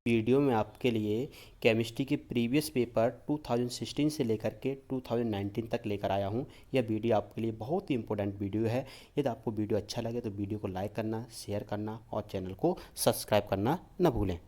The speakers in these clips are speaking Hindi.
वीडियो में आपके लिए केमिस्ट्री के प्रीवियस पेपर 2016 से लेकर के 2019 तक लेकर आया हूं। यह वीडियो आपके लिए बहुत ही इंपॉर्टेंट वीडियो है। यदि आपको वीडियो अच्छा लगे तो वीडियो को लाइक करना, शेयर करना और चैनल को सब्सक्राइब करना न भूलें।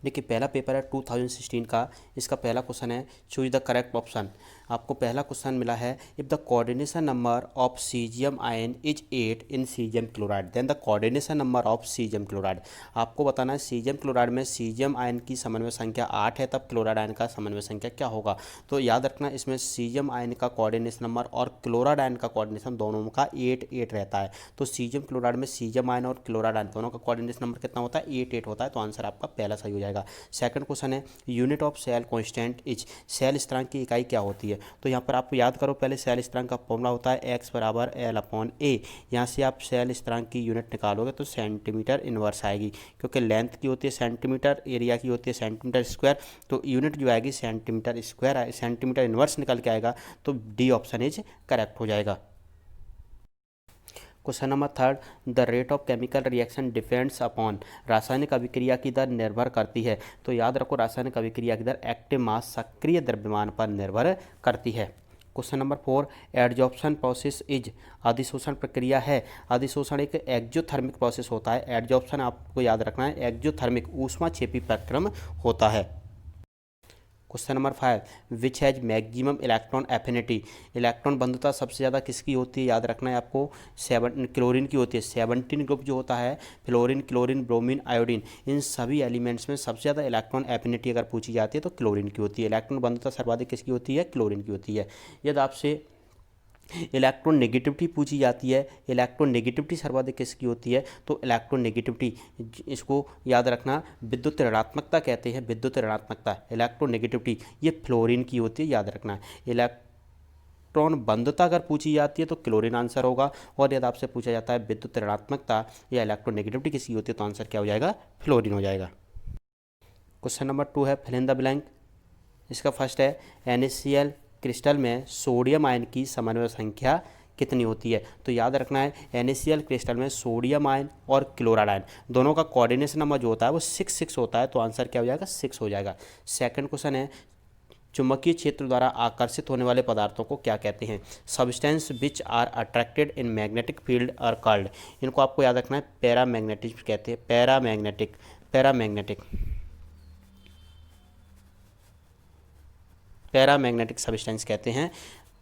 देखिए, पहला पेपर है 2016 का। इसका पहला क्वेश्चन है, चूज द करेक्ट ऑप्शन। आपको पहला क्वेश्चन मिला है, if the coordination number of caesium ion is 8 in caesium chloride then the coordination number of caesium chloride. आपको बताना है सीजियम क्लोराइड में सीजियम आयन की समन्वय संख्या 8 है, तब क्लोराइड आयन का समन्वय संख्या क्या होगा। तो याद रखना, इसमें सीजियम आयन का कोऑर्डिनेशन नंबर और क्लोराइड आयन का कोऑर्डिनेशन दोनों का 8 रहता है। तो सीजियम क्लोराइड में सीजियम आयन और क्लोराइड आयन दोनों का कोऑर्डिनेशन नंबर कितना होता है, 8 होता है। तो आंसर आपका पहला सही हो जाएगा। सेकंड क्वेश्चन है, unit of cell constant is. Cell स्थिरांक की इकाई क्या होती है। तो यहाँ पर आप याद करो, पहले सेल स्थिरांक का फॉर्मूला होता है x बराबर L/A। यहाँ से आप सेल स्थिरांक की यूनिट निकालोगे तो सेंटीमीटर इनवर्स आएगी, क्योंकि लेंथ की होती है सेंटीमीटर, एरिया की होती है सेंटीमीटर स्क्वायर। तो यूनिट जो आएगी सेंटीमीटर स्क्वायर, सेंटीमीटर इनवर्स निकल के आएगा। तो डी ऑप्शन इज करेक्ट हो जाएगा। Question number third, the rate of chemical reaction depends upon. रासायनिक अभिक्रिया की दर निर्भर करती है। तो याद रखो, रासायनिक अभिक्रिया की दर एक्टिव मास सक्रिय द्रव्यमान पर निर्भर करती है। Question number 4, adsorption process is. अधिशोषण प्रक्रिया है। अधिशोषण एक एक्जोथर्मिक प्रोसेस होता है। एडजॉर्प्शन आपको याद रखना है, एक्जोथर्मिक ऊष्माक्षेपी प्रक्रम होता है। Question number 5, which has maximum electron affinity. Electron बंधुता सबसे ज़्यादा किसकी होती है, याद रखना है आपको, क्लोरीन की होती है। 17 ग्रुप जो होता है, फ्लोरीन, क्लोरीन, ब्रोमीन, आयोडीन, इन सभी एलिमेंट्स में सबसे ज़्यादा इलेक्ट्रॉन एफिनिटी अगर पूछी जाती है तो क्लोरीन की होती है। इलेक्ट्रॉन बंधुता सर्वाधिक किसकी होती है, क्लोरीन की होती है। यदि आपसे इलेक्ट्रोनेगेटिविटी पूछी जाती है, इलेक्ट्रोनेगेटिविटी सर्वाधिक किसकी होती है, तो इलेक्ट्रोनेगेटिविटी, इसको याद रखना, विद्युत ऋणात्मकता कहते हैं। विद्युत ऋणात्मकता, इलेक्ट्रोनेगेटिविटी, ये फ्लोरीन की होती है, याद रखना। इलेक्ट्रॉन बंधुता अगर पूछी जाती है तो क्लोरीन आंसर होगा। और यदि आपसे पूछा जाता है विद्युत ऋणात्मकता या इलेक्ट्रोनेगेटिविटी किसकी होती है, तो आंसर क्या हो जाएगा, फ्लोरीन हो जाएगा। क्वेश्चन नंबर 2 है, फिल इन द ब्लैंक। इसका फर्स्ट है, NaCl क्रिस्टल में सोडियम आयन की समन्वय संख्या कितनी होती है। तो याद रखना है, NaCl क्रिस्टल में सोडियम आयन और क्लोराइड आयन दोनों का कोऑर्डिनेशन नंबर जो होता है वो 6 होता है। तो आंसर क्या हो जाएगा, 6 हो जाएगा। सेकंड क्वेश्चन है, चुंबकीय क्षेत्र द्वारा आकर्षित होने वाले पदार्थों को क्या कहते हैं। Substance which are attracted in magnetic field are called. इनको आपको याद रखना है, पैरामैग्नेटिक कहते हैं। पैरामैग्नेटिक, पैरामैग्नेटिक, पैरामैग्नेटिक सब्सटेंस कहते हैं।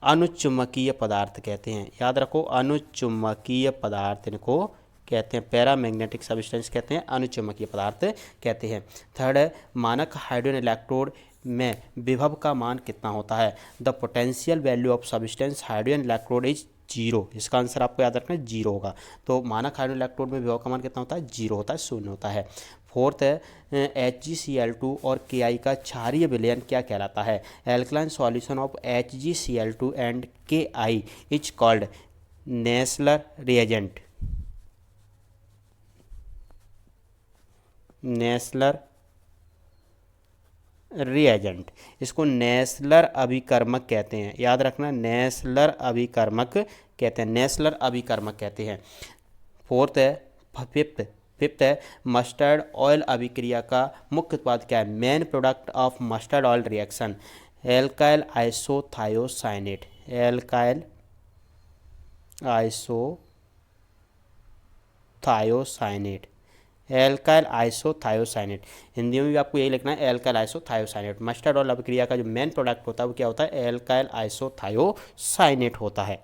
अनुचुंबकीय पदार्थ कहते हैं, याद रखो, अनुचुंबकीय पदार्थ इनको कहते हैं। पैरामैग्नेटिक सब्सटेंस कहते हैं, अनुचुंबकीय पदार्थ कहते हैं। थर्ड है, मानक हाइड्रोजन इलेक्ट्रोड में विभव का मान कितना होता है। The potential value of substance hydrogen electrode is 0। इसका आंसर आपको याद रखना है, 0 होगा। तो मानक हाइड्रोजन इलेक्ट्रोड में विभव का मान कितना होता है, 0 होता है, 0 होता है। फोर्थ है, HgCl2 और Ki का क्षारीय विलयन क्या कहलाता है। Alkaline solution of HgCl2 and Ki is called Nessler reagent. Nessler reagent, इसको नेस्लर अभिकर्मक कहते हैं, याद रखना, नेस्लर अभिकर्मक कहते हैं, नेस्लर अभिकर्मक कहते हैं। फोर्थ है, फिफ्थ है, मस्टर्ड ऑयल अभिक्रिया का मुख्य उत्पाद क्या है। Main product of mustard oil reaction, alkyl isothiocyanate. Alkyl isothiocyanate, alkyl isothiocyanate. Hindi में भी आपको यही लिखना है, एल्काइल आइसोथायोसाइनेट। मस्टर्ड ऑयल अभिक्रिया का जो मेन प्रोडक्ट होता है वो क्या होता है, एल्काइल आइसोथायोसाइनेट होता है।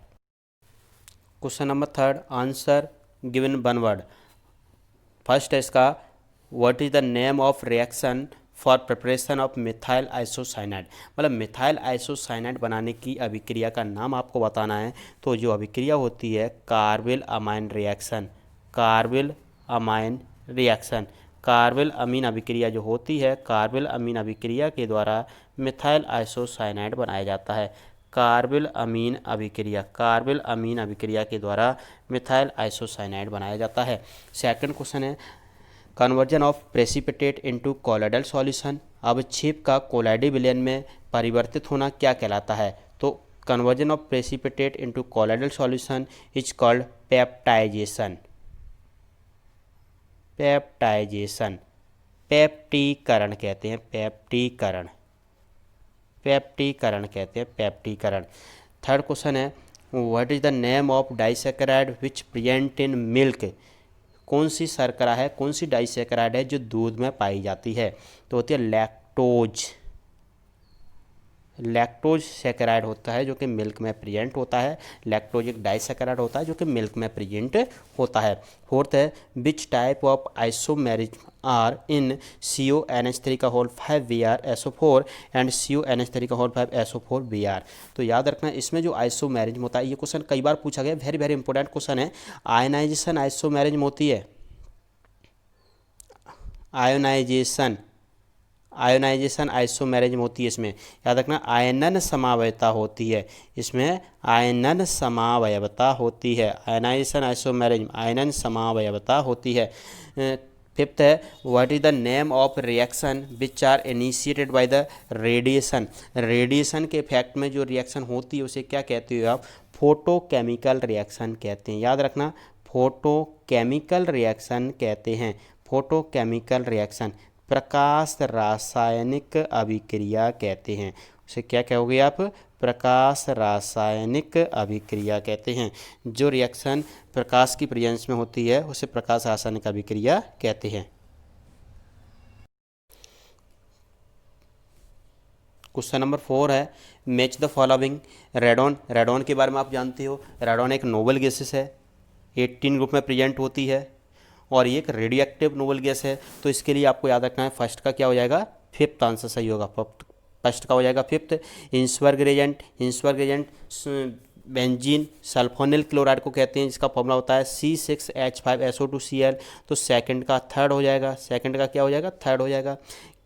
Question number third, answer given one word. First है इसका, what is the name of reaction for preparation of methyl isocyanide. मतलब मिथाइल आइसोसाइनाइड बनाने की अभिक्रिया का नाम आपको बताना है। तो जो अभिक्रिया होती है, carbylamine reaction. Carbylamine reaction, carbylamine अभिक्रिया जो होती है, कार्बिल अमीन अभिक्रिया के द्वारा मिथाइल आइसोसाइनाइड बनाया जाता है। कार्बिल अमीन अभिक्रिया, कार्बिल अमीन अभिक्रिया के द्वारा मिथाइल आइसोसाइनाइड बनाया जाता है। सेकंड क्वेश्चन है, conversion of precipitate into colloidal solution. अवक्षेप का कोलाइडी विलयन में परिवर्तित होना क्या कहलाता है। तो conversion of precipitate into colloidal solution is called peptization. Peptization, पेप्टीकरण कहते हैं, पेप्टीकरण, पेप्टीकरण कहते हैं, पेप्टीकरण। थर्ड क्वेश्चन है what is the name of disaccharide which present in milk. कौन सी शर्करा है, कौन सी डाइसैकेराइड है जो दूध में पाई जाती है? तो होती है लैक्टोज। लैक्टोज सैकेराइड होता है जो कि मिल्क में प्रेजेंट होता है। लैक्टोज एक डाइसैकेराइड होता है जो कि मिल्क में प्रेजेंट होता है। फोर्थ है which type of isomerism are in CONH3 5 Br SO4 and CONH3 5 SO4 Br। तो याद रखना इसमें जो आइसोमेरिज्म होता है, ये क्वेश्चन कई बार पूछा गया, वेरी वेरी इंपॉर्टेंट क्वेश्चन है। आयनाइजेशन आइसोमेरिज्म होती है, आयोनाइजेशन, आयोनाइजेशन आइसोमेरिज्म होती है। इसमें याद रखना आयनन समावयता होती है, इसमें आयनन समावयवता होती है। आयनाइजेशन आइसोमेरिज्म आयनन समावयवता होती है। फिफ्थ है what is the name of reaction which are initiated by the radiation. Radiation के इफेक्ट में जो रिएक्शन होती है उसे क्या कहते हो आप? फोटोकेमिकल रिएक्शन कहते हैं। याद रखना फोटोकेमिकल रिएक्शन कहते हैं, फोटोकेमिकल रिएक्शन। प्रकाश रासायनिक अभिक्रिया कहते हैं, उसे क्या कहोगे आप? प्रकाश रासायनिक अभिक्रिया कहते हैं। जो रिएक्शन प्रकाश की प्रेजेंस में होती है उसे प्रकाश रासायनिक अभिक्रिया कहते हैं। क्वेश्चन नंबर 4 है match the following. Radon, radon के बारे में आप जानते हो, रेडॉन एक नोबल गैसेस है, 18 ग्रुप में प्रेजेंट होती है और ये एक रेडियोएक्टिव नोबल गैस है। तो इसके लिए आपको याद रखना है फर्स्ट का क्या हो जाएगा? फिफ्थ आंसर सही होगा, फर्स्ट का हो जाएगा fifth. Hinsberg agent, Hinsberg agent benzene sulphonyl chloride को कहते हैं, जिसका फॉर्मूला होता है C6H5SO2Cl। तो सेकंड का थर्ड हो जाएगा, सेकंड का क्या हो जाएगा? थर्ड हो जाएगा।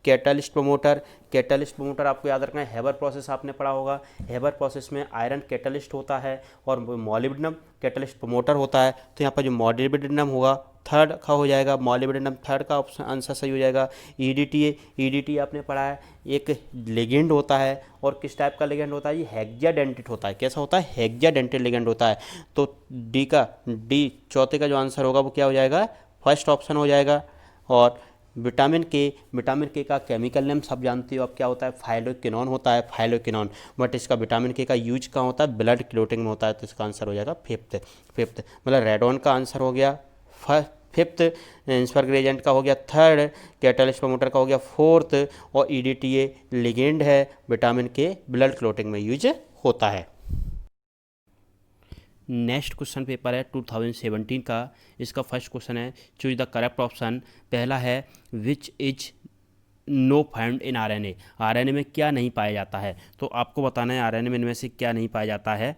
कैटलिस्ट प्रमोटर, कैटलिस्ट प्रमोटर आपको याद रखना है हेबर प्रोसेस आपने पढ़ा होगा। हेबर प्रोसेस में आयरन कैटलिस्ट होता है और मोलिब्डेनम कैटलिस्ट प्रमोटर होता है। तो यहाँ पर जो मोलिब्डेनम होगा थर्ड का हो जाएगा, मोलिब्डेनम थर्ड का ऑप्शन आंसर सही हो जाएगा। ईडीटी, ईडीटी आपने पढ़ा है एक लिगेंड होता है और किस टाइप का लिगेंड होता है? ये हेक्साडेंटेट होता है। कैसा होता है? हेक्साडेंटेट लिगेंड होता है। तो डी चौथे का जो आंसर होगा वो क्या हो जाएगा? फर्स्ट ऑप्शन हो जाएगा। और विटामिन के का केमिकल नेम सब जानते हो आप क्या होता है? फाइलोक्विनोन होता है, फाइलोक्विनोन। बट इसका विटामिन के का यूज कहाँ होता है? ब्लड क्लोटिंग में होता है। तो इसका आंसर हो जाएगा फिफ्थ, फिफ्थ मतलब रेडॉन का आंसर हो गया फिफ्थ, इंसवर्ग एजेंट का हो गया थर्ड, कैटलिस्ट प्रमोटर का हो गया फोर्थ और ईडीटीए लिगेंड है, विटामिन के ब्लड क्लोटिंग में यूज होता है। नेक्स्ट क्वेश्चन पेपर है 2017 का, इसका फर्स्ट क्वेश्चन है चूज द करेक्ट ऑप्शन। पहला है which is no found in RNA. RNA में क्या नहीं पाया जाता है? तो आपको बताना है आरएनए में इनमें से क्या नहीं पाया जाता है।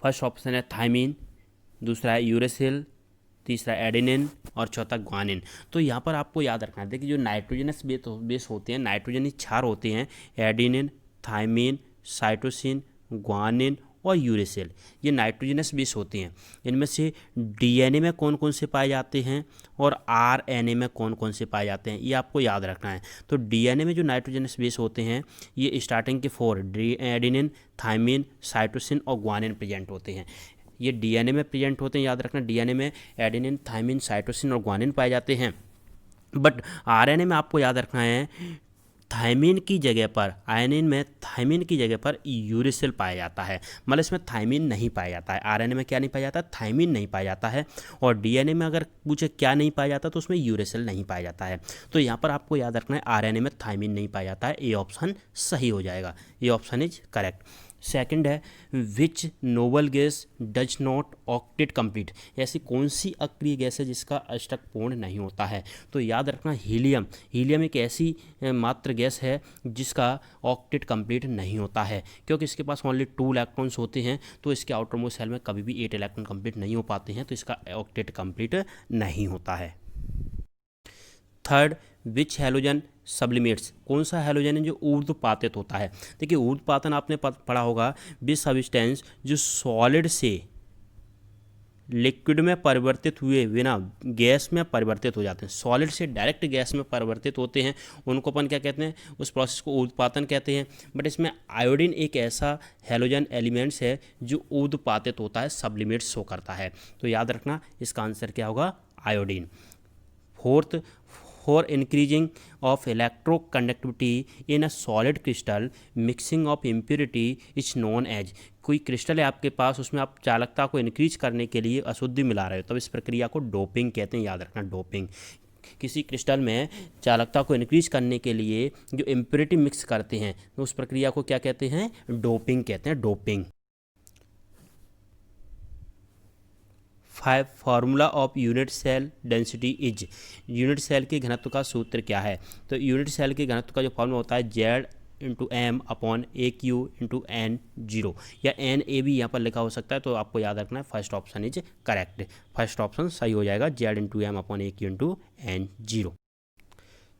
फर्स्ट ऑप्शन है थायमीन, दूसरा है यूरेसिल, तीसरा एडेनिन और चौथा ग्वानिन। तो यहाँ पर आपको याद रखना है, देखिए जो नाइट्रोजनस बेस होते हैं, नाइट्रोजनी क्षार होते हैं, एडेनिन, थायमीन, साइटोसिन, ग्वानिन और यूरेसिल, ये नाइट्रोजनस बेस होते हैं। इनमें से डीएनए में कौन कौन से पाए जाते हैं और आरएनए में कौन कौन से पाए जाते हैं, ये आपको याद रखना है। तो डीएनए में जो नाइट्रोजनस बेस होते हैं ये स्टार्टिंग के 4 एडेनिन, थायमीन, साइटोसिन और ग्वानिन प्रेजेंट होते हैं। ये डीएनए में प्रेजेंट होते हैं, याद रखना डीएनए में एडेनिन, थायमीन, साइटोसिन और ग्वानिन पाए जाते हैं। बट आरएनए में आपको याद रखना है थायमीन की जगह पर, आयनिन में थायमीन की जगह पर यूरेसिल पाया जाता है। मतलब इसमें थायमीन नहीं पाया जाता है। आरएनए में क्या नहीं पाया जाता? थायमीन नहीं पाया जाता है। और डीएनए में अगर पूछे क्या नहीं पाया जाता तो उसमें यूरेसिल नहीं पाया जाता है। तो यहाँ पर आपको याद रखना है आरएनए में थायमीन नहीं पाया जाता है, ये ऑप्शन सही हो जाएगा, ये ऑप्शन इज करेक्ट। सेकंड है which noble gas does not octet complete. ऐसी कौन सी अक्रिय गैस है जिसका अष्टक पूर्ण नहीं होता है? तो याद रखना हीलियम, हीलियम एक ऐसी मात्र गैस है जिसका ऑक्टेट कंप्लीट नहीं होता है, क्योंकि इसके पास ओनली 2 इलेक्ट्रॉन्स होते हैं। तो इसके आउटर मोस्ट शेल में कभी भी 8 इलेक्ट्रॉन कंप्लीट नहीं हो पाते हैं, तो इसका ऑक्टेट कंप्लीट नहीं होता है। थर्ड विच हैलोजन सब्लिमेट्स, कौन सा हैलोजन है जो ऊर्ध्वपातित होता है? देखिए ऊर्ध्वपातन आपने पढ़ा होगा विच सब्सटेंस जो सॉलिड से लिक्विड में परिवर्तित हुए बिना गैस में परिवर्तित हो जाते हैं। सॉलिड से डायरेक्ट गैस में परिवर्तित होते हैं, उनको अपन क्या कहते हैं? उस प्रोसेस को ऊर्ध्वपातन कहते हैं। बट इसमें आयोडीन एक ऐसा हैलोजन एलिमेंट्स है जो ऊर्ध्वपातित होता है, सब्लिमेट्स शो करता है। तो याद रखना इसका आंसर क्या होगा? Iodine. For increasing of electroconductivity in a solid crystal mixing of impurity is known as. कोई क्रिस्टल है आपके पास, उसमें आप चालकता को इंक्रीज करने के लिए अशुद्धि मिला रहे हो, तब इस प्रक्रिया को डोपिंग कहते हैं, याद रखना डोपिंग। किसी क्रिस्टल में चालकता को इंक्रीज करने के लिए जो इम्प्योरिटी मिक्स करते हैं तो उस प्रक्रिया को क्या कहते हैं, डोपिंग कहते हैं, doping. 5 formula of unit cell density is. Unit cell के घनत्व का सूत्र क्या है? तो यूनिट सेल के घनत्व का जो फार्मूला होता है Z into m upon a cube into n zero, या एन ए भी यहाँ पर लिखा हो सकता है, तो आपको याद रखना है first option is correct. First option सही हो जाएगा, z into m upon a cube into n zero.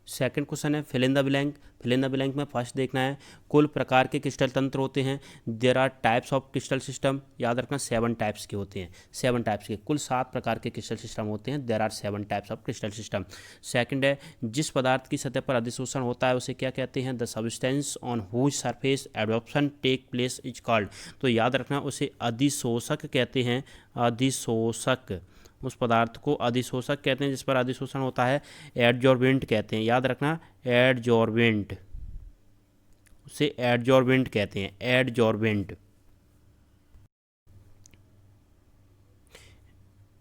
Second question है fill in the blank. Fill in the blank में फर्स्ट देखना है कुल प्रकार के क्रिस्टल तंत्र होते हैं। There are types of crystal system, याद रखना 7 टाइप्स के होते हैं, 7 टाइप्स के, कुल 7 प्रकार के क्रिस्टल सिस्टम होते हैं। There are 7 types of crystal system. Second है जिस पदार्थ की सतह पर अधिशोषण होता है उसे क्या कहते हैं? The substance on whose surface absorption take place is called. तो याद रखना उसे अधिशोषक कहते हैं, अधिशोषक। उस पदार्थ को अधिशोषक कहते हैं जिस पर अधिशोषण होता है, एडजॉर्बेंट कहते हैं, याद रखना एडजॉर्बेंट, उसे एडजॉर्बेंट कहते हैं, एडजॉर्बेंट।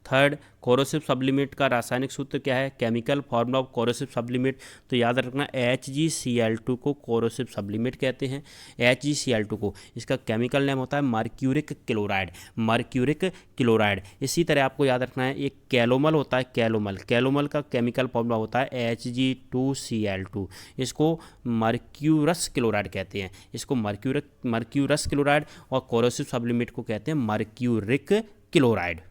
थर्ड कोरोसिव सब्लिमेट का रासायनिक सूत्र क्या है? Chemical formula of corrosive sublimate, तो याद रखना HgCl2 को कोरोसिव सब्लिमेट कहते हैं, HgCl2 को। इसका केमिकल नेम होता है मर्क्यूरिक क्लोराइड, मर्क्यूरिक क्लोराइड। इसी तरह आपको याद रखना है एक कैलोमल होता है, कैलोमल, कैलोमल का केमिकल फॉर्मूला होता है Hg2Cl2, इसको मर्क्यूरस क्लोराइड कहते हैं, इसको मर्क्यूरस क्लोराइड, और कोरोसिव सब्लिमेट को कहते हैं मर्क्यूरिक क्लोराइड।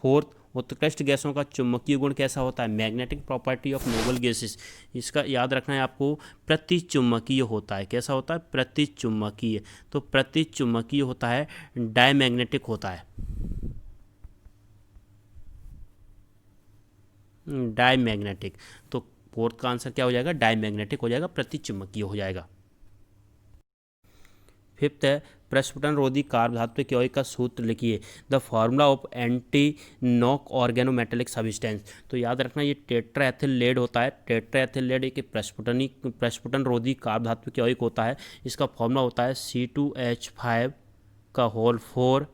फोर्थ उत्कृष्ट गैसों का चुंबकीय गुण कैसा होता है? Magnetic property of noble gases, इसका याद रखना है आपको प्रतिचुंबकीय होता है। कैसा होता है? प्रतिचुंबकीय। तो प्रतिचुंबकीय होता है, डायमैग्नेटिक होता है, डायमैग्नेटिक। तो फोर्थ का आंसर क्या हो जाएगा? डायमैग्नेटिक हो जाएगा, प्रतिचुंबकीय हो जाएगा। फिफ्थ है प्रस्फुटन रोधी कार्बधातु के यौगिक का सूत्र लिखिए। The formula of anti knock organometallic substance, तो याद रखना ये टेट्राएथिल लेड होता है, टेट्राएथिल लेड एक प्रस्फुटन रोधी कार्बधातु के यौगिक होता है। इसका फार्मूला होता है C2H5 का whole 4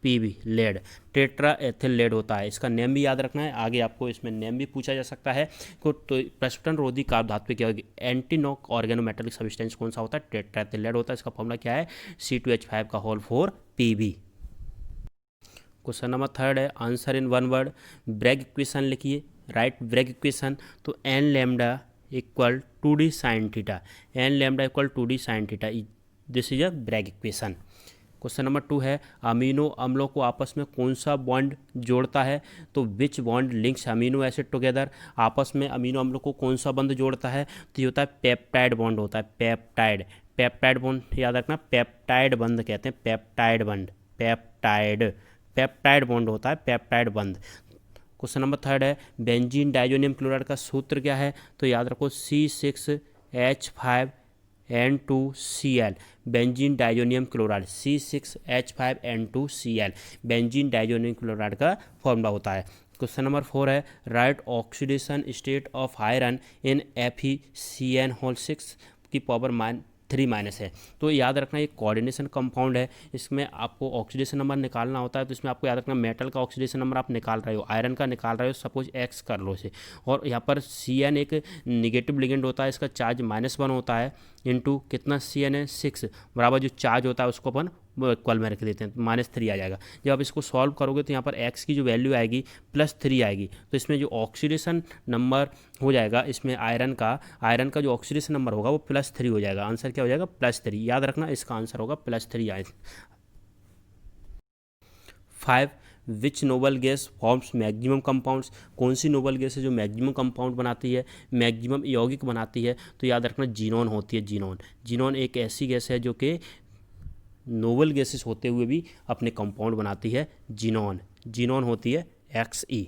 PB lead, tetra ethyl lead होता है। इसका नेम भी याद रखना है, आगे आपको इसमें नेम भी पूछा जा सकता है। तो प्रस्फुटन रोधी कार्बधातु क्या होगी? एंटी नॉक ऑर्गेनोमेटेलिक सब्सटेंस कौन सा होता है? टेट्रा एथिल लेड होता है। इसका फॉर्मूला क्या है? C2H5 का whole 4 PB। Question number third है answer in one word. Bragg equation लिखिए, राइट ब्रैग इक्वेशन। तो n lambda equal 2d sine theta, n lambda equal 2d sine theta, this is a Bragg equation. Question number 2 है अमीनो अम्लों को आपस में कौन सा बॉन्ड जोड़ता है? तो विच bond links amino acid together, आपस में अमीनो अम्लों को कौन सा बंध जोड़ता है? तो ये होता है पेप्टाइड बॉन्ड होता है, पेप्टाइड, पेप्टाइड बॉन्ड याद रखना, पेप्टाइड बंध कहते हैं, पेप्टाइड बंध, पेप्टाइड, पेप्टाइड बॉन्ड होता है, पेप्टाइड बंध। क्वेश्चन नंबर थर्ड है बेंजीन डाइजोनियम क्लोराइड का सूत्र क्या है? तो याद रखो C6H5N2Cl, benzene diazonium chloride, C6H5N2Cl benzene diazonium chloride का फॉर्मूला होता है। क्वेश्चन नंबर 4 है right oxidation state of iron in FeCN6 की पावर -3 है। तो याद रखना ये कोऑर्डिनेशन कंपाउंड है, इसमें आपको ऑक्सीडेशन नंबर निकालना होता है। तो इसमें आपको याद रखना मेटल का ऑक्सीडेशन नंबर आप निकाल रहे हो, आयरन का निकाल रहे हो, सपोज X कर लो इसे, और यहाँ पर Cn एक निगेटिव लिगेंड होता है, इसका चार्ज -1 होता है, इंटू कितना Cn है 6, बराबर जो चार्ज होता है उसको अपन इक्वल में रख देते हैं, तो -3 आ जाएगा। जब आप इसको सॉल्व करोगे तो यहाँ पर x की जो वैल्यू आएगी +3 आएगी। तो इसमें जो ऑक्सीडेशन नंबर हो जाएगा इसमें आयरन का जो ऑक्सीडेशन नंबर होगा वो +3 हो जाएगा। आंसर क्या हो जाएगा? +3, याद रखना इसका आंसर होगा +3। 5 which noble gas forms maximum compounds, कौन सी नोबल गैस है जो मैक्सिमम कंपाउंड बनाती है, मैक्सिमम यौगिक बनाती है? तो याद रखना जीनोन होती है, जीनोन। जीनोन एक ऐसी गैस है जो कि नोबल गैसेस होते हुए भी अपने कंपाउंड बनाती है, जीनोन, जीनोन होती है Xe।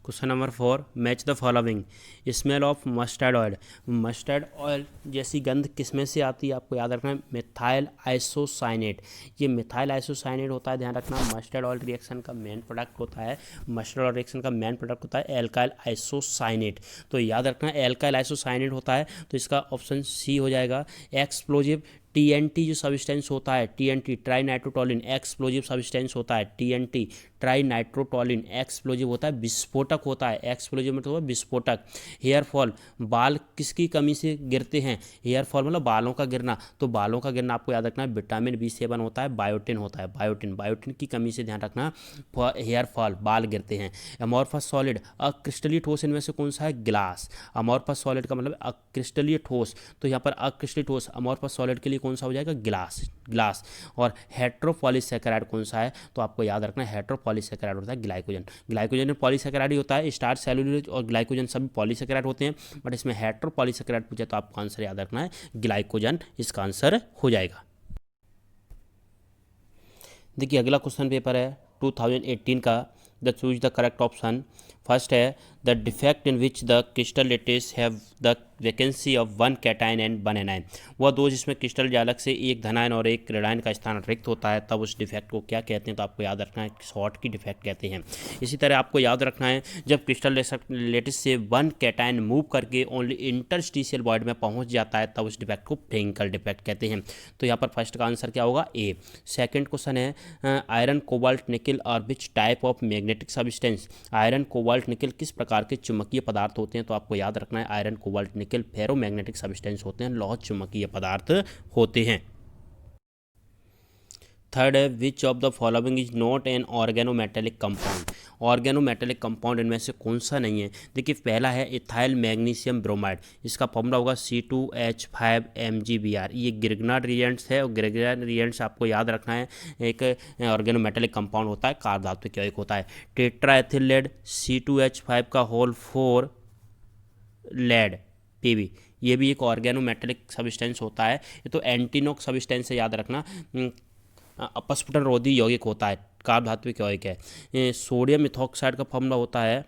Question number 4, match the following. Smell of mustard oil. Mustard oil जैसी गंध किस में से आती है, आपको याद रखना है मिथाइल आइसोसाइनेट। ये मिथाइल आइसोसाइनेट होता है, ध्यान रखना। मस्टर्ड ऑयल रिएक्शन का मेन प्रोडक्ट होता है, मस्टर्ड ऑयल रिएक्शन का मेन प्रोडक्ट होता है एल्काइल आइसोसाइनेट। तो याद रखना एल्काइल आइसोसाइनेट होता है, तो इसका ऑप्शन सी हो जाएगा। एक्सप्लोजिव टीएनटी जो सब्सटेंस होता है, TNT try nitrotoluene explosive substance होता है। टीएनटी ट्राई नाइट्रोटोलिन एक्सप्लोजिव होता है, विस्फोटक होता है। एक्सप्लोजिव मतलब विस्फोटक। हेयर फॉल, बाल किसकी कमी से गिरते हैं, हेयर फॉल मतलब बालों का गिरना। तो बालों का गिरना आपको याद रखना है विटामिन B7 होता है, बायोटिन होता है। बायोटिन की कमी से ध्यान रखना हेयर फॉल, बाल गिरते हैं। अमोर्फस सॉलिड, अक्रिस्टलीय ठोस इनमें से कौन सा है, ग्लास। अमोर्फस सॉलिड का मतलब अक्रिस्टलीय ठोस, तो यहाँ पर अक्रिस्टलीय ठोस अमोर्फस सॉलिड के लिए कौन सा हो जाएगा, ग्लास। और हेट्रोपॉलीसैकेराइड कौन सा है, तो आपको याद रखना है हेट्रोपॉलीसैकेराइड होता है ग्लाइकोजन में पॉलीसैकेराइड ही होता है। स्टार्च, सेलुलोज और ग्लाइकोजन सभी पॉलीसैकेराइड होते हैं, बट इसमें हेट्रोपॉलीसैकेराइड पूछा तो आपको आंसर याद रखना है ग्लाइकोजन, इसका आंसर हो जाएगा। देखिए अगला क्वेश्चन पेपर है 2018 का, the choose the correct option. First है the defect in which the crystal lattice have the vacancy of 1 cation and 1 anion. वह दो जिसमें क्रिस्टल जालक से एक धनायन और एक ऋणायन का स्थान रिक्त होता है, तब उस डिफेक्ट को क्या कहते हैं, तो आपको याद रखना है शॉर्ट की डिफेक्ट कहते हैं। इसी तरह आपको याद रखना है जब क्रिस्टल लेटिस से 1 कैटायन मूव करके ओनली इंटरस्टिशियल वॉइड में पहुंच जाता है, तब उस डिफेक्ट को फ्रेंकल डिफेक्ट कहते हैं। तो यहाँ पर फर्स्ट का आंसर क्या होगा, ए। सेकेंड क्वेश्चन है आयरन कोबाल्ट निकल और विच type of magnetic substance. Iron cobalt nickel किस प्रकार के चुंबकीय पदार्थ होते हैं, तो आपको याद रखना है iron cobalt nickel ferromagnetic substance होते हैं, लौह चुंबकीय पदार्थ होते हैं। थर्ड है which of the following is not an organometallic compound. Organometallic compound इनमें से कौन सा नहीं है। देखिए पहला है इथाइल मैग्नीशियम ब्रोमाइड, इसका फॉर्मूला होगा C2H5MgBr। ये ग्रिग्नार्ड रिएजेंट्स है और ग्रिग्नार्ड रिएजेंट्स आपको याद रखना है एक ऑर्गेनोमेटेलिक कंपाउंड होता है, कार्ब धातु का एक होता है। टेट्राएथिल लेड C2H5 का होल 4 लेड Pb, ये भी एक ऑर्गेनोमेटेलिक सब्सटेंस होता है। ये तो एंटीनोक सब्सटेंस है, याद रखना। अपस्फुटन रोधी यौगिक होता है, कार्ब धात्विक यौगिक है। सोडियम इथॉक्साइड का फॉर्मूला होता है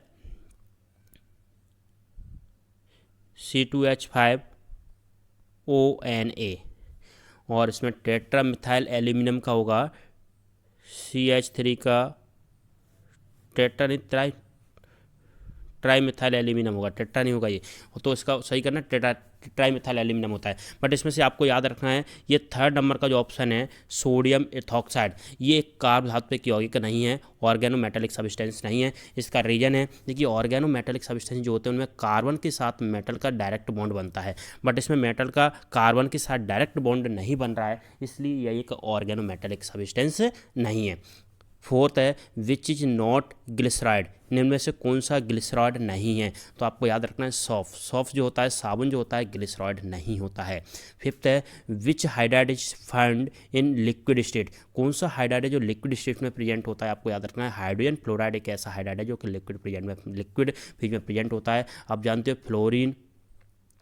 C2H5ONa, और इसमें टेट्रा मिथाइल एल्यूमिनियम का होगा CH3 का ट्राई मिथाइल एल्यूमिनियम होगा, टेट्रा नहीं होगा ये, तो इसका सही करना ट्राई मिथाइल एल्यूमिनियम होता है। बट इसमें से आपको याद रखना है ये थर्ड नंबर का जो ऑप्शन है सोडियम इथॉक्साइड, ये कार्ब धात्विक यौगिक नहीं है, ऑर्गेनोमेटेलिक सब्सटेंस नहीं है। इसका रीजन है, देखिए ऑर्गेनोमेटेलिक सब्सटेंस जो होते हैं उनमें कार्बन के साथ मेटल का डायरेक्ट बॉन्ड बनता है, बट इसमें मेटल का कार्बन के साथ डायरेक्ट बॉन्ड नहीं बन रहा है, इसलिए यह एक ऑर्गेनोमेटेलिक सब्सटेंस नहीं है। फोर्थ है विच इज नॉट ग्लिसराइड, इनमें से कौन सा ग्लिसरॉइड नहीं है, तो आपको याद रखना है सॉफ जो होता है, साबुन जो होता है, ग्लिसरॉइड नहीं होता है। फिफ्थ है which hydride is found in liquid state, कौन सा हाइड्राइड है जो लिक्विड स्टेट में प्रेजेंट होता है, आपको याद रखना है हाइड्रोजन फ्लोराइड एक ऐसा हाइड्राइड है जो कि लिक्विड फेज में प्रेजेंट होता है। आप जानते हो फ्लोरीन,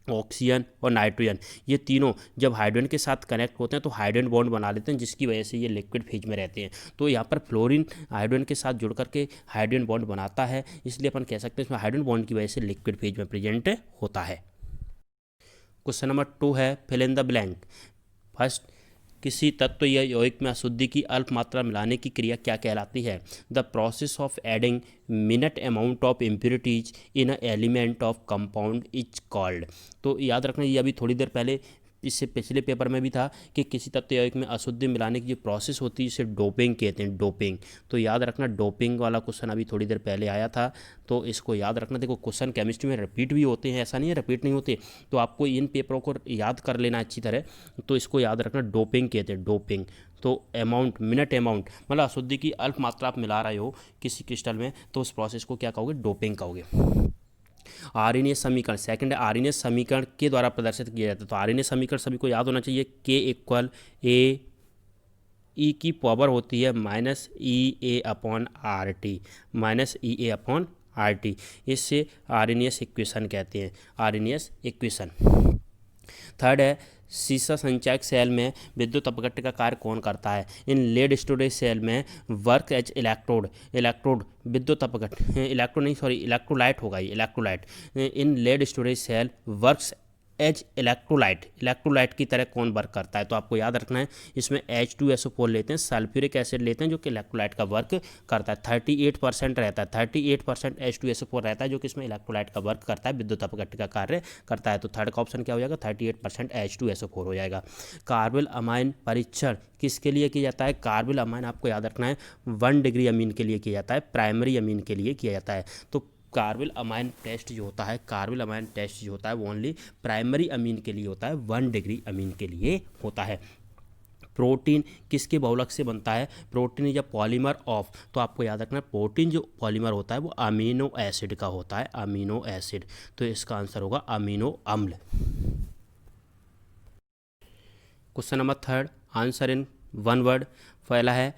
ऑक्सीजन और नाइट्रोजन, ये तीनों जब हाइड्रोजन के साथ कनेक्ट होते हैं तो हाइड्रोजन बॉन्ड बना लेते हैं, जिसकी वजह से ये लिक्विड फेज में रहते हैं। तो यहाँ पर फ्लोरीन हाइड्रोजन के साथ जुड़ करके हाइड्रोजन बॉन्ड बनाता है, इसलिए अपन कह सकते हैं इसमें हाइड्रोजन बॉन्ड की वजह से लिक्विड फेज में प्रेजेंट होता है। क्वेश्चन नंबर 2 है fill in the blank. First, किसी तत्व या यौगिक में अशुद्धि की अल्प मात्रा मिलाने की क्रिया क्या कहलाती है। The process of adding minute amount of impurities in a element of compound is called. तो याद रखना ये अभी थोड़ी देर पहले इससे पिछले पेपर में भी था कि किसी तत्व यौगिक में अशुद्धि मिलाने की जो प्रोसेस होती है इसे डोपिंग कहते हैं, डोपिंग। तो याद रखना डोपिंग वाला क्वेश्चन अभी थोड़ी देर पहले आया था, तो इसको याद रखना। देखो क्वेश्चन केमिस्ट्री में रिपीट भी होते हैं, ऐसा नहीं है रिपीट नहीं होते, तो आपको इन पेपरों को याद कर लेना अच्छी तरह। तो इसको याद रखना डोपिंग कहते हैं, डोपिंग। तो अमाउंट, मिनट अमाउंट मतलब अशुद्धि की अल्प मात्रा आप मिला रहे हो किसी क्रिस्टल में, तो उस प्रोसेस को क्या कहोगे, डोपिंग कहोगे। आरएनए समीकरण, सेकंड है आरएनए समीकरण के द्वारा प्रदर्शित किया जाता है। तो आरएनए समीकरण सभी को याद होना चाहिए, K = A ई की पावर होती है -EA/RT, -EA/RT। इससे आरएनएस इक्वेशन कहते हैं, आरएनएस इक्वेशन। थर्ड है सीसा संचायक सेल में विद्युत अपघट्य का कार्य कौन करता है? इन लेड स्टोरेज सेल में वर्क एज इलेक्ट्रोड विद्युत अपघट्य इलेक्ट्रोलाइट होगा ये, electrolyte. In lead storage cell works as electrolyte की तरह कौन वर्क करता है? तो आपको याद रखना है, इसमें H2SO4 लेते हैं, सल्फ्यूरिक एसिड लेते हैं, जो कि इलेक्ट्रोलाइट का वर्क करता है। 38% रहता है, 38% H2SO4 रहता है, जो कि इसमें इलेक्ट्रोलाइट का वर्क करता है, विद्युत अपघट्य का कार्य करता है। तो थर्ड का ऑप्शन क्या हो जाएगा? 38% H2SO4 हो जाएगा। कार्बोल अमाइन परीक्षण किसके लिए किया जाता है? कार्बोल अमाइन आपको याद रखना है 1 डिग्री अमीन के लिए किया जाता है, प्राइमरी अमीन के लिए किया जाता है। तो कार्बोल अमाइन टेस्ट जो होता है, कार्बोल अमाइन टेस्ट जो होता है वो ओनली प्राइमरी अमीन के लिए होता है, 1 डिग्री अमीन के लिए होता है। प्रोटीन किसके बहुलक से बनता है? Protein is a polymer of, तो आपको याद रखना है प्रोटीन जो पॉलीमर होता है वो अमीनो एसिड का होता है, अमीनो एसिड। तो इसका आंसर होगा अमीनो अम्ल। Question number third, answer in 1 word. पहला है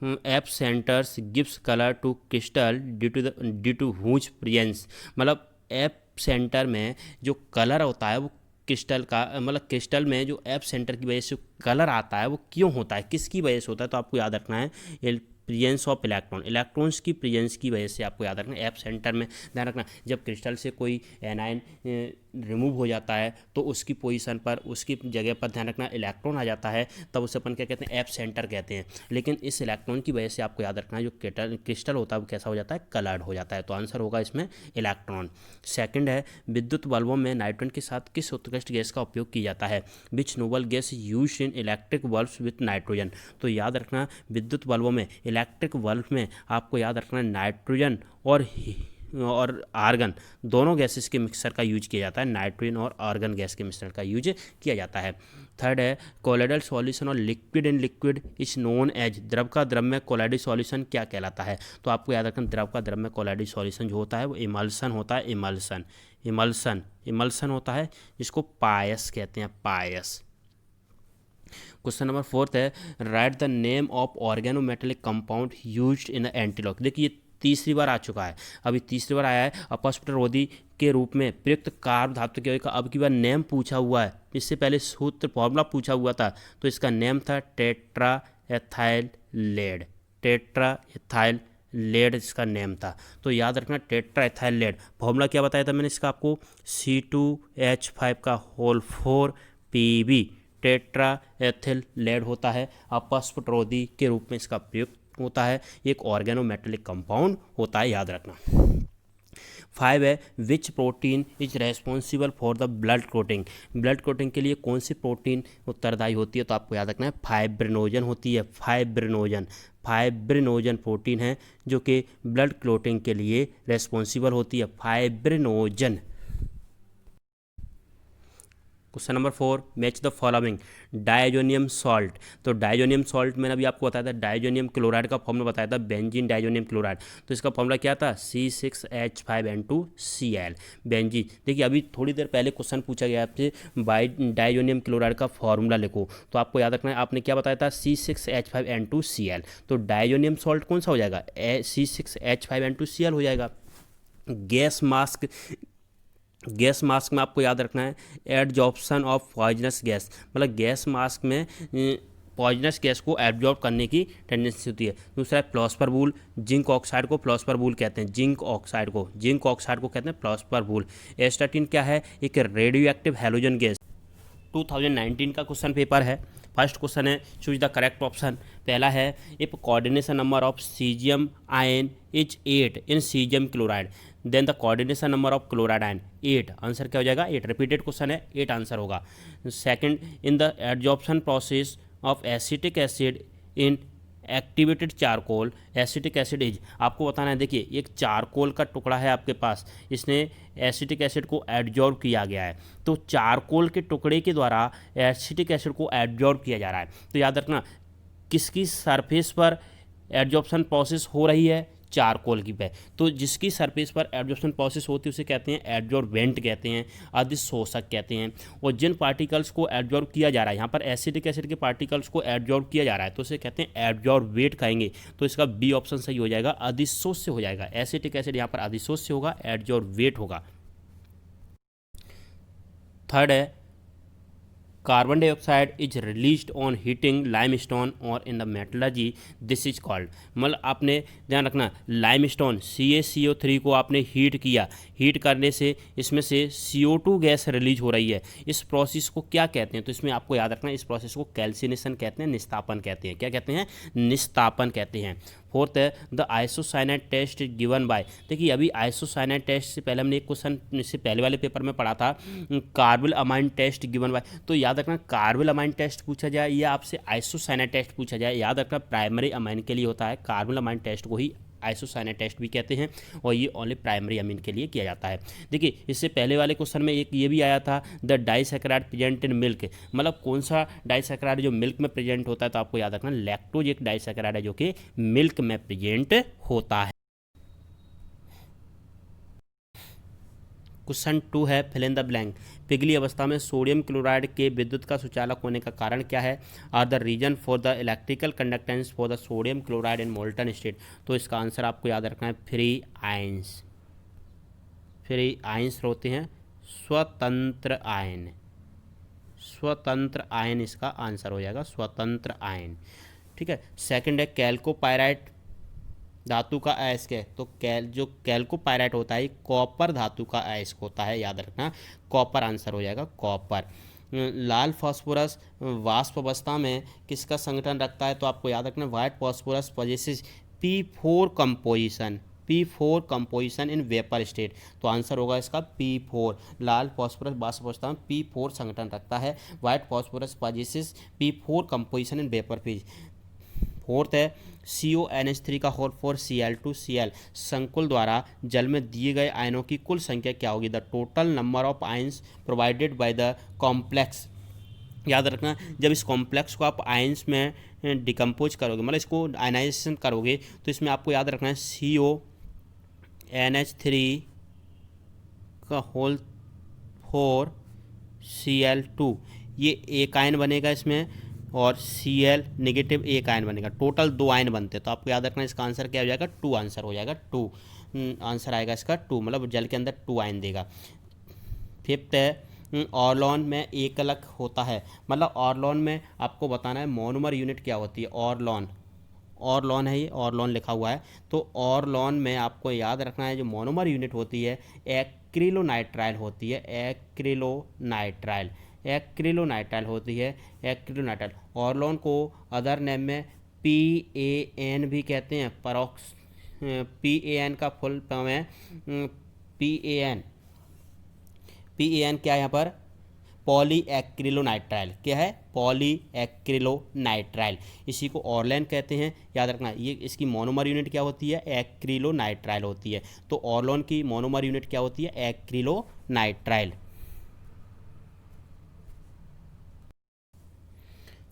F centres gives colour to crystal due to whose presence, मतलब एप सेंटर में जो कलर होता है वो क्रिस्टल का, मतलब क्रिस्टल में जो एप सेंटर की वजह से कलर आता है वो क्यों होता है, किसकी वजह से होता है? तो आपको याद रखना है प्रेजेंस ऑफ इलेक्ट्रॉन्स की प्रेजेंस की वजह से आपको याद रखना है। एप सेंटर में ध्यान रखना, जब क्रिस्टल से कोई एनायन रिमूव हो जाता है तो उसकी पोजीशन पर, उसकी जगह पर ध्यान रखना इलेक्ट्रॉन आ जाता है, तब उसे अपन क्या कहते हैं? एप सेंटर कहते हैं। लेकिन इस इलेक्ट्रॉन की वजह से आपको याद रखना है जो क्रिस्टल होता है वो कैसा हो जाता है? कलर्ड हो जाता है। तो आंसर होगा इसमें इलेक्ट्रॉन। सेकंड है विद्युत बल्बों में नाइट्रोजन के साथ किस उत्कृष्ट गैस का उपयोग किया जाता है? Which noble gas use in electric bulbs with nitrogen. तो याद रखना विद्युत बल्बों में, इलेक्ट्रिक बल्ब में आपको याद रखना नाइट्रोजन और आर्गन दोनों गैसेस के मिक्सर का यूज किया जाता है, नाइट्रोजन और आर्गन गैस के मिश्रण का यूज किया जाता है। थर्ड है कोलोइडल सॉल्यूशन और liquid in liquid is known as, द्रव का द्रव में कोलोइडल सॉल्यूशन क्या कहलाता है? तो आपको याद रखना द्रव का द्रव में कोलोइडल सॉल्यूशन जो होता है वो इमल्सन होता है, इमल्सन होता है, जिसको पायस कहते हैं, पायस। क्वेश्चन नंबर फोर्थ है write the name of organometallic compound used in the antilock. देखिए ये तीसरी बार आ चुका है, अभी तीसरी बार आया है अपस्फुटरोधी के रूप में प्रयुक्त कार्ब धातु के, अब की बार नेम पूछा हुआ है, इससे पहले सूत्र फॉर्मूला पूछा हुआ था, तो इसका नेम था tetra ethyl lead, tetra ethyl lead इसका नेम था। तो याद रखना टेट्रा एथाइल लेड, फॉर्मूला क्या बताया था मैंने इसका आपको? C2H5 का whole 4 Pb, tetra ethyl lead होता है, अपस्फुटरोधी के रूप में इसका प्रयुक्त होता है, एक ऑर्गेनोमेटेलिक कंपाउंड होता है, याद रखना। 5 है विच protein is responsible for the blood clotting, blood clotting के लिए कौन सी प्रोटीन उत्तरदायी होती है? तो आपको याद रखना है फाइब्रिनोजन होती है, फाइब्रिनोजन प्रोटीन है जो कि ब्लड क्लोटिंग के लिए रेस्पॉन्सिबल होती है, fibrinogen. Question number 4 match the following diazonium salt. तो डायजोनियम सॉल्ट मैंने अभी आपको बताया था, डायजोनियम क्लोराइड का फॉर्मूला बताया था, बेंजीन डायजोनियम क्लोराइड। तो इसका फॉर्मूला क्या था? C6H5N2Cl, benzene. देखिए अभी थोड़ी देर पहले क्वेश्चन पूछा गया आपसे डायजोनियम क्लोराइड का फॉर्मूला लिखो, तो आपको याद रखना है आपने क्या बताया था? C6H5N2Cl। तो डायजोनियम सॉल्ट कौन सा हो जाएगा? C6H5N2Cl हो जाएगा। गैस मास्क में आपको याद रखना है एडजॉर्प्शन ऑफ पॉइजनस गैस, मतलब गैस मास्क में पॉइजनस गैस को एब्जॉर्ब करने की टेंडेंसी होती है। दूसरा है फ्लॉस्पर बूल, जिंक ऑक्साइड को फ्लॉस्पर बूल कहते हैं, जिंक ऑक्साइड को कहते हैं फ्लॉस्पर बूल। एस्टाटीन क्या है? एक रेडियो एक्टिव हैलोजन गैस। 2019 का क्वेश्चन पेपर है। फर्स्ट क्वेश्चन है चूज द करेक्ट ऑप्शन। पहला है if coordination number of caesium ion is 8 in caesium chloride then the coordination number of chloride ion 8, answer क्या हो जाएगा? 8, रिपीटेड क्वेश्चन है, 8 आंसर होगा। Second in the adsorption process of acetic acid in activated charcoal, acetic acid is, आपको बताना है। देखिए एक चारकोल का टुकड़ा है आपके पास, इसने एसिटिक एसिड को एब्जॉर्ब किया गया है, तो चारकोल के टुकड़े के द्वारा एसिटिक एसिड को एब्जॉर्ब किया जा रहा है। तो याद रखना किसकी सरफेस पर एब्जॉर्प्शन प्रोसेस हो रही है? चारकोल की पे। तो जिसकी सरफेस पर एब्जॉर्प्शन प्रोसेस होती है उसे कहते हैं एब्जॉर्बेंट कहते हैं, अधिशोषक कहते हैं। और जिन पार्टिकल्स को एब्जॉर्ब किया जा रहा है, यहाँ पर एसिटिक एसिड के पार्टिकल्स को एब्जॉर्ब किया जा रहा है तो उसे कहते हैं एब्जॉर्बेट कहेंगे। तो इसका बी ऑप्शन सही हो जाएगा, अधिशोष्य हो जाएगा। एसिटिक एसिड यहाँ पर अधिशोष्य होगा, एब्जॉर्बेट होगा। थर्ड है carbon dioxide is released on heating limestone और in the metallurgy this is called. मतलब आपने ध्यान रखना, लाइमस्टोन CaCO3 को आपने हीट किया, हीट करने से इसमें से CO2 गैस रिलीज हो रही है। इस प्रोसेस को क्या कहते हैं? तो इसमें आपको याद रखना, इस प्रोसेस को कैल्सिनेशन कहते हैं, निस्तापन कहते हैं। क्या कहते हैं? निस्तापन कहते हैं। फोर्थ है the isocyanate test given by. देखिए अभी आइसोसाइनेट टेस्ट से पहले हमने एक क्वेश्चन इससे पहले वाले पेपर में पढ़ा था, carbylamine test given by. तो याद रखना, कार्बल अमाइन टेस्ट पूछा जाए या आपसे आइसोसाइनेट टेस्ट पूछा जाए, याद रखना प्राइमरी अमाइन के लिए होता है। कार्बल अमाइन टेस्ट को ही आइसोसाइनेट टेस्ट भी कहते हैं और ये ओनली प्राइमरी अमीन के लिए किया जाता है। देखिए इससे पहले वाले क्वेश्चन में एक ये भी आया था, the disaccharide present in milk. मतलब कौन सा डाइसैकेराइड जो मिल्क में प्रेजेंट होता है? तो आपको याद रखना लैक्टोज एक डाइसैकेराइड है जो कि मिल्क में प्रेजेंट होता है। क्वेश्चन 2 है फिल इन द ब्लैंक। पिघली अवस्था में सोडियम क्लोराइड के विद्युत का सुचालक होने का कारण क्या है? Are the reason for the electrical conductance for the sodium chloride in molten state. तो इसका आंसर आपको याद रखना है फ्री आयंस। फ्री आयंस होते हैं स्वतंत्र आयन। स्वतंत्र आयन इसका आंसर हो जाएगा, स्वतंत्र आयन। ठीक है। सेकंड है कैल्कोपायराइट धातु का अयस्क है। तो जो कैल्कोपायराइट होता है कॉपर धातु का अयस्क होता है, याद रखना कॉपर आंसर हो जाएगा, कॉपर। लाल फास्फोरस वाष्प अवस्था में किसका संगठन रखता है? तो आपको याद रखना white phosphorus possesses P4 composition, P4 composition in vapour state. तो आंसर होगा इसका P4। लाल फास्फोरस वाष्प अवस्था में P4 संगठन रखता है, white phosphorus possesses P4 composition in vapour phase. Fourth है CONH3 का होल फॉर Cl2Cl। संकुल द्वारा जल में दिए गए आयनों की कुल संख्या क्या होगी? The total number of ions provided by the complex. याद रखना जब इस कॉम्प्लेक्स को आप आयंस में डिकम्पोज करोगे, मतलब इसको आयनाइजेशन करोगे, तो इसमें आपको याद रखना है CONH3 का होल फॉर Cl2, ये एक आयन बनेगा इसमें, और Cl नेगेटिव एक आयन बनेगा। टोटल 2 आयन बनते हैं। तो आपको याद रखना इसका आंसर क्या हो जाएगा? 2 आंसर हो जाएगा, 2 आंसर आएगा इसका 2, मतलब जल के अंदर 2 आयन देगा। फिफ्थ है ऑर्लॉन में एक अलग होता है। मतलब ऑर्लॉन में आपको बताना है मोनोमर यूनिट क्या होती है। ऑर्लॉन, ऑर्लॉन है, ये ऑर्लॉन लिखा हुआ है। तो ऑर्लॉन में आपको याद रखना है जो मोनोमर यूनिट होती है एक्रिलोनाइट्राइल होती है, एक्रिलोनाइट्राइल, एक्रिलोनाइट्राइल होती है, एक्रिलोनाइट्राइल। ऑर्लॉन को अदर नेम में PAN भी कहते हैं, परोक्स। PAN का फुल फॉर्म है PAN। PAN क्या है यहाँ पर? Poly acrylonitrile. क्या है? Poly acrylonitrile. इसी को ऑर्लैन कहते हैं, याद रखना। ये इसकी मोनोमर यूनिट क्या होती है? एक्रिलोनाइट्राइल होती है। तो ऑर्लॉन की मोनोमर यूनिट क्या होती है? एक्रिलोनाइट्राइल।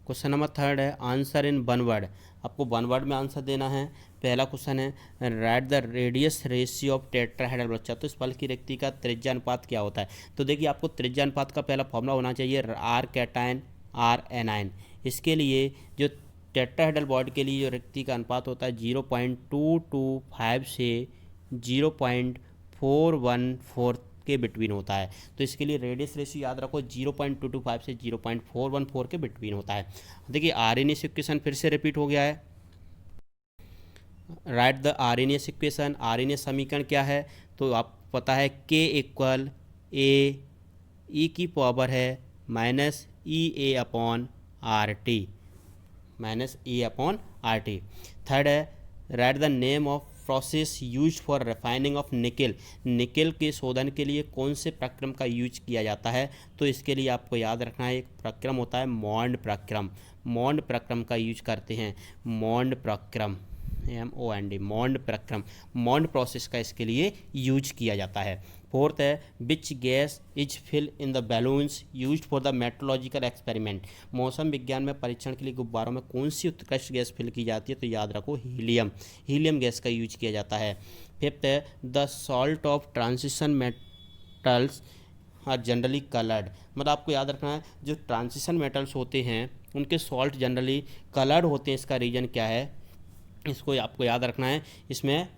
क्वेश्चन नंबर 3 है आंसर इन वन वर्ड। आपको वन वर्ड में आंसर देना है। पहला क्वेश्चन है write the radius ratio of tetrahedral बच्चा। तो इस फल की रिक्ति का त्रिज्या अनुपात क्या होता है? तो देखिए आपको त्रिज्या अनुपात का पहला फॉर्मूला होना चाहिए R कैटायन R एनायन। इसके लिए जो टेट्राहेड्रल बॉडी के लिए जो रिक्ति का अनुपात होता है 0.225 से 0.414 के बिटवीन होता है। तो इसके लिए रेडियस रेशियो याद रखो 0.225 से 0.414 के बिटवीन होता है। देखिए आरएनएस इक्वेशन फिर से रिपीट हो गया है। Write the Arrhenius equation. Arrhenius समीकरण क्या है? तो आप पता है K इक्वल A E की पावर है minus EA upon RT, minus E upon RT। Third है write the name of process use for refining of nickel. Nickel के शोधन के लिए कौन से प्रक्रम का यूज किया जाता है? तो इसके लिए आपको याद रखना है एक प्रक्रम होता है मॉन्ड प्रक्रम। मॉन्ड प्रक्रम का यूज करते हैं, मॉन्ड प्रक्रम, MOND, मॉन्ड प्रक्रम, मॉन्ड प्रोसेस का इसके लिए यूज किया जाता है। फोर्थ है which gas is fill in the balloons use for the metrological experiment. मौसम विज्ञान में परीक्षण के लिए गुब्बारों में कौन सी उत्कृष्ट गैस फिल की जाती है? तो याद रखो हीलियम, हीलियम गैस का यूज किया जाता है। फिफ्थ है the salt of transition metals are generally coloured. मतलब आपको याद रखना है जो ट्रांजिशन मेटल्स होते हैं उनके सॉल्ट जनरली कलर्ड होते हैं। इसका रीजन क्या है? इसको आपको याद रखना है। इसमें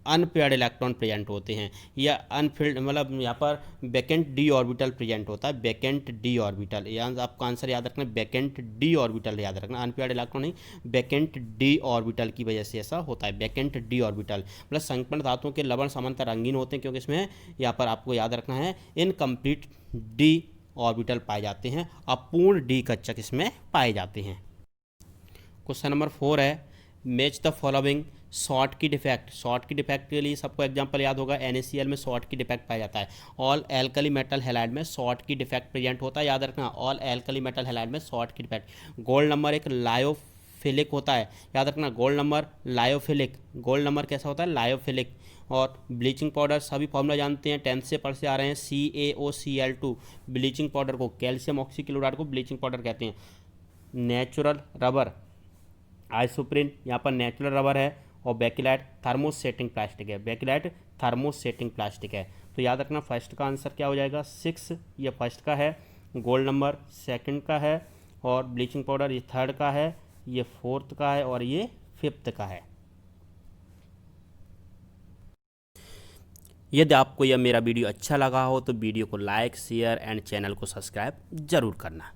अनपेयर्ड इलेक्ट्रॉन प्रेजेंट होते हैं, या अनफिल्ड मतलब यहाँ पर वैकेंट डी ऑर्बिटल प्रेजेंट होता है, वैकेंट डी ऑर्बिटल। यहाँ आपका आंसर याद रखना, वैकेंट डी ऑर्बिटल याद रखना, अनपेयर्ड इलेक्ट्रॉन नहीं, वैकेंट डी ऑर्बिटल की वजह से ऐसा होता है, वैकेंट डी ऑर्बिटल। मतलब संकर्ण धातुओं के लवण सामान्यतः रंगीन होते हैं क्योंकि इसमें यहाँ पर आपको याद रखना है इनकम्प्लीट डी ऑर्बिटल पाए जाते हैं, अपूर्ण डी कक्षक इसमें पाए जाते हैं। क्वेश्चन नंबर 4 है, मैच द फॉलोइंग शॉर्ट की डिफेक्ट। शॉर्ट की डिफेक्ट के लिए सबको एग्जांपल याद होगा, NaCl में शॉर्ट की डिफेक्ट पाया जाता है, ऑल एल्कली मेटल हैलाइड में शॉर्ट की डिफेक्ट प्रेजेंट होता है, याद रखना ऑल एल्कली मेटल हैलाइड में शॉर्ट की डिफेक्ट। गोल्ड नंबर एक लायोफिलिक होता है, याद रखना gold number lyophilic, gold number कैसा होता है लायोफिलिक। और ब्लीचिंग पाउडर सभी फॉर्मूला जानते हैं, 10th से पढ़ से आ रहे हैं, CaOCl2, ब्लीचिंग पाउडर को, कैल्शियम ऑक्सीक्लोराइड को ब्लीचिंग पाउडर कहते हैं। नेचुरल रबर आइसोप्रीन, यहाँ पर नेचुरल रबर है, और बेकिलाइट थर्मोसेटिंग प्लास्टिक है, बेकिलाइट थर्मोसेटिंग प्लास्टिक है। तो याद रखना फर्स्ट का आंसर क्या हो जाएगा 6, ये फर्स्ट का है, गोल्ड नंबर सेकंड का है, और ब्लीचिंग पाउडर ये थर्ड का है, ये फोर्थ का है, और ये फिफ्थ का है। यदि आपको यह मेरा वीडियो अच्छा लगा हो तो वीडियो को लाइक शेयर एंड चैनल को सब्सक्राइब जरूर करना।